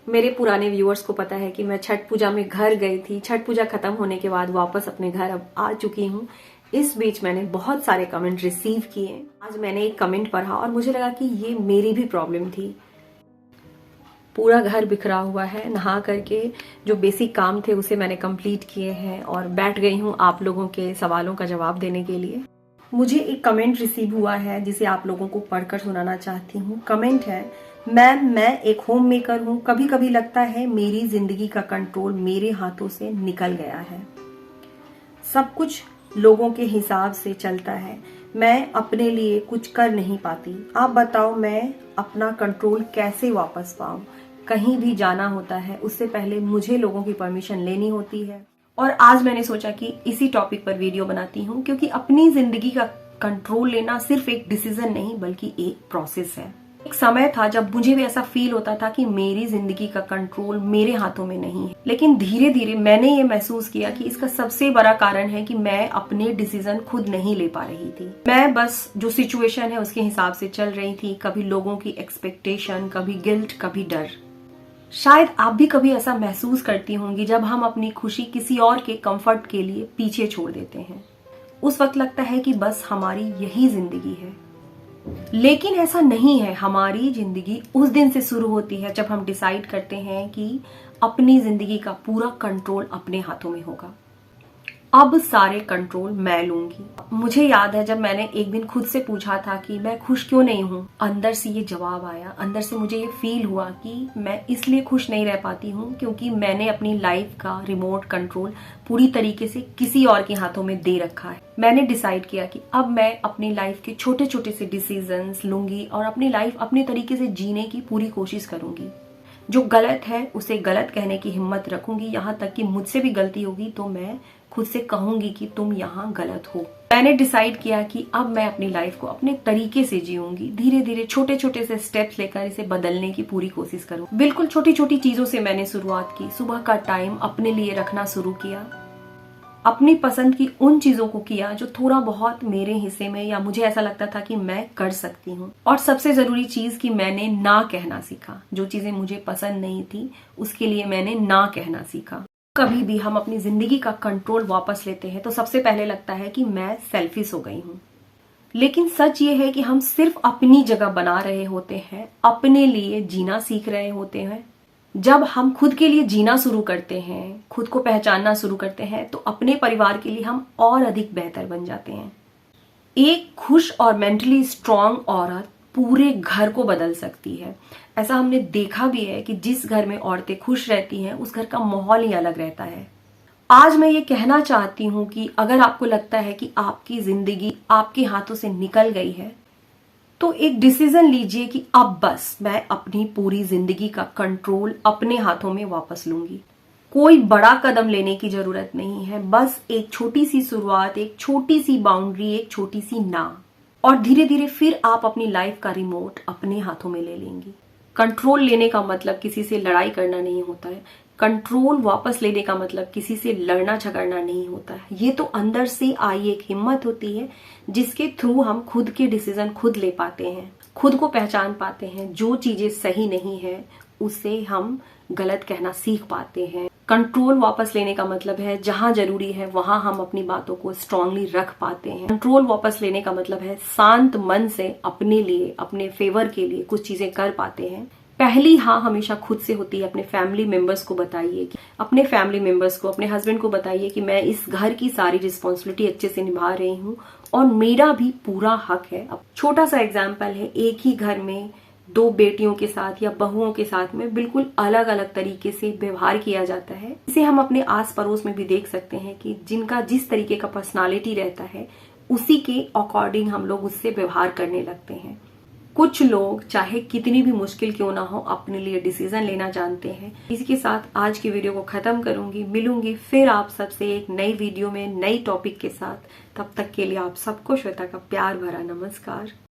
मेरे पुराने व्यूअर्स को पता है कि मैं छठ पूजा में घर गई थी। छठ पूजा खत्म होने के बाद वापस अपने घर अब आ चुकी हूँ। इस बीच मैंने बहुत सारे कमेंट रिसीव किए। आज मैंने एक कमेंट पढ़ा और मुझे लगा कि ये मेरी भी प्रॉब्लम थी। पूरा घर बिखरा हुआ है। नहा करके जो बेसिक काम थे उसे मैंने कंप्लीट किए हैं और बैठ गई हूँ आप लोगों के सवालों का जवाब देने के लिए। मुझे एक कमेंट रिसीव हुआ है जिसे आप लोगों को पढ़कर सुनाना चाहती हूँ। कमेंट है, मैम मैं एक होम मेकर हूँ। कभी कभी लगता है मेरी जिंदगी का कंट्रोल मेरे हाथों से निकल गया है। सब कुछ लोगों के हिसाब से चलता है। मैं अपने लिए कुछ कर नहीं पाती। आप बताओ मैं अपना कंट्रोल कैसे वापस पाऊं? कहीं भी जाना होता है उससे पहले मुझे लोगों की परमिशन लेनी होती है। और आज मैंने सोचा कि इसी टॉपिक पर वीडियो बनाती हूँ, क्योंकि अपनी जिंदगी का कंट्रोल लेना सिर्फ एक डिसीजन नहीं बल्कि एक प्रोसेस है। एक समय था जब मुझे भी ऐसा फील होता था कि मेरी जिंदगी का कंट्रोल मेरे हाथों में नहीं है, लेकिन धीरे धीरे मैंने ये महसूस किया कि इसका सबसे बड़ा कारण है कि मैं अपने डिसीजन खुद नहीं ले पा रही थी। मैं बस जो सिचुएशन है उसके हिसाब से चल रही थी। कभी लोगों की एक्सपेक्टेशन, कभी गिल्ट, कभी डर। शायद आप भी कभी ऐसा महसूस करती होंगी जब हम अपनी खुशी किसी और के कंफर्ट के लिए पीछे छोड़ देते हैं। उस वक्त लगता है कि बस हमारी यही जिंदगी है, लेकिन ऐसा नहीं है। हमारी जिंदगी उस दिन से शुरू होती है जब हम डिसाइड करते हैं कि अपनी जिंदगी का पूरा कंट्रोल अपने हाथों में होगा। अब सारे कंट्रोल मैं लूंगी। मुझे याद है जब मैंने एक दिन खुद से पूछा था कि मैं खुश क्यों नहीं हूँ, अंदर से ये जवाब आया। अंदर से मुझे ये फील हुआ कि मैं इसलिए खुश नहीं रह पाती हूँ क्योंकि मैंने अपनी लाइफ का रिमोट कंट्रोल पूरी तरीके से किसी और के हाथों में दे रखा है। मैंने डिसाइड किया कि अब मैं अपनी लाइफ के छोटे छोटे से डिसीजंस लूंगी और अपनी लाइफ अपने तरीके से जीने की पूरी कोशिश करूंगी। जो गलत है उसे गलत कहने की हिम्मत रखूंगी। यहाँ तक कि मुझसे भी गलती होगी तो मैं खुद से कहूंगी कि तुम यहाँ गलत हो। मैंने डिसाइड किया कि अब मैं अपनी लाइफ को अपने तरीके से जीऊंगी। धीरे धीरे छोटे छोटे से स्टेप्स लेकर इसे बदलने की पूरी कोशिश करूँ। बिल्कुल छोटी छोटी चीजों से मैंने शुरुआत की। सुबह का टाइम अपने लिए रखना शुरू किया। अपनी पसंद की उन चीजों को किया जो थोड़ा बहुत मेरे हिस्से में या मुझे ऐसा लगता था कि मैं कर सकती हूँ। और सबसे जरूरी चीज कि मैंने ना कहना सीखा। जो चीजें मुझे पसंद नहीं थी उसके लिए मैंने ना कहना सीखा। कभी भी हम अपनी जिंदगी का कंट्रोल वापस लेते हैं तो सबसे पहले लगता है कि मैं सेल्फिश हो गई हूँ, लेकिन सच ये है कि हम सिर्फ अपनी जगह बना रहे होते हैं, अपने लिए जीना सीख रहे होते हैं। जब हम खुद के लिए जीना शुरू करते हैं, खुद को पहचानना शुरू करते हैं, तो अपने परिवार के लिए हम और अधिक बेहतर बन जाते हैं। एक खुश और मेंटली स्ट्रांग औरत पूरे घर को बदल सकती है। ऐसा हमने देखा भी है कि जिस घर में औरतें खुश रहती हैं उस घर का माहौल ही अलग रहता है। आज मैं ये कहना चाहती हूँ कि अगर आपको लगता है कि आपकी जिंदगी आपके हाथों से निकल गई है तो एक डिसीजन लीजिए कि अब बस मैं अपनी पूरी जिंदगी का कंट्रोल अपने हाथों में वापस लूंगी। कोई बड़ा कदम लेने की जरूरत नहीं है, बस एक छोटी सी शुरुआत, एक छोटी सी बाउंड्री, एक छोटी सी ना, और धीरे धीरे फिर आप अपनी लाइफ का रिमोट अपने हाथों में ले लेंगी। कंट्रोल लेने का मतलब किसी से लड़ाई करना नहीं होता है। कंट्रोल वापस लेने का मतलब किसी से लड़ना झगड़ना नहीं होता है। ये तो अंदर से आई एक हिम्मत होती है जिसके थ्रू हम खुद के डिसीजन खुद ले पाते हैं, खुद को पहचान पाते हैं। जो चीजें सही नहीं है उसे हम गलत कहना सीख पाते हैं। कंट्रोल वापस लेने का मतलब है जहां जरूरी है वहां हम अपनी बातों को स्ट्रांगली रख पाते हैं। कंट्रोल वापस लेने का मतलब है शांत मन से अपने लिए, अपने फेवर के लिए कुछ चीजें कर पाते हैं। पहली हाँ हमेशा खुद से होती है। अपने फैमिली मेंबर्स को बताइए कि अपने फैमिली मेंबर्स को, अपने हस्बैंड को बताइए कि मैं इस घर की सारी रिस्पॉन्सिबिलिटी अच्छे से निभा रही हूँ और मेरा भी पूरा हक है। अब छोटा सा एग्जाम्पल है, एक ही घर में दो बेटियों के साथ या बहुओं के साथ में बिल्कुल अलग अलग तरीके से व्यवहार किया जाता है। इसे हम अपने आस पड़ोस में भी देख सकते हैं कि जिनका जिस तरीके का पर्सनालिटी रहता है उसी के अकॉर्डिंग हम लोग उससे व्यवहार करने लगते हैं। कुछ लोग चाहे कितनी भी मुश्किल क्यों ना हो अपने लिए डिसीजन लेना जानते हैं। इसी के साथ आज की वीडियो को खत्म करूंगी। मिलूंगी फिर आप सबसे एक नई वीडियो में नई टॉपिक के साथ। तब तक के लिए आप सबको श्वेता का प्यार भरा नमस्कार।